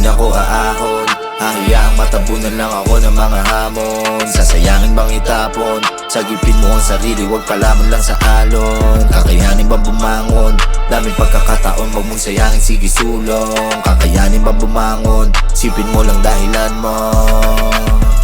din ako aahon. Hahayaang matabunan lang ako ng mga hamon. Sasayangin bang itapon? Sagipin mo ang sarili, wag ka lamang lang sa alon. Kakayanin bang bumangon? Daming pagkakataon, wag mong sayangin, sige sulong. Kakayanin bang bumangon? Sipin mo lang dahilan mo.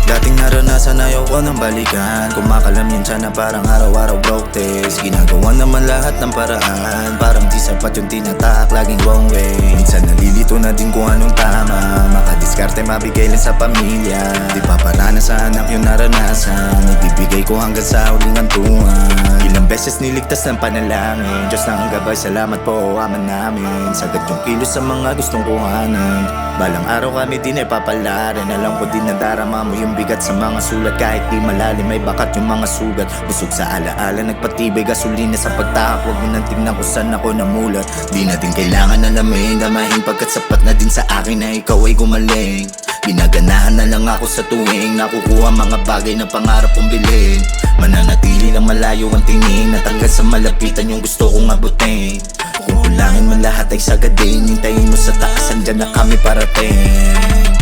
Dating naranasan ayoko nang balikan. Kumakalam yun sana parang araw-araw broke days. Ginagawa naman lahat ng paraan, parang di sapat yung tinatak, laging wrong way. Minsan nalilito na din kung anong tama, makadiskarte mabigay lang sa pamilya. Di pa parana sa anak yung naranasan, ibibigay ko hanggang sa huling hantungan. Ilang beses niligtas ng panalangin, Diyos na ang gabay, salamat po aman namin. Sagad yung kilos sa mga gustong kuhanan. Balang araw kami din ay papalarin. Alam ko din na darama mo yung bigat sa mga sulat. Kahit di malalim may bakat yung mga sugat. Busog sa alaala, nagpatibay gasolina sa pagtahak. Huwag mo nang tingnan kung saan ako namulat. Di na din kailangan alamin, damahin pagkat sapat na din sa akin na ikaw ay gumaling. Ginaganahan na lang ako sa tuwing nakukuha mga bagay na pangarap kong bilhin. Mananatili lang malayo ang tingin, natanggal sa malapitan yung gusto kong abutin. Kung kulangin man lahat ay sagadin, hintayin mo sa taas, andyan na kami parating.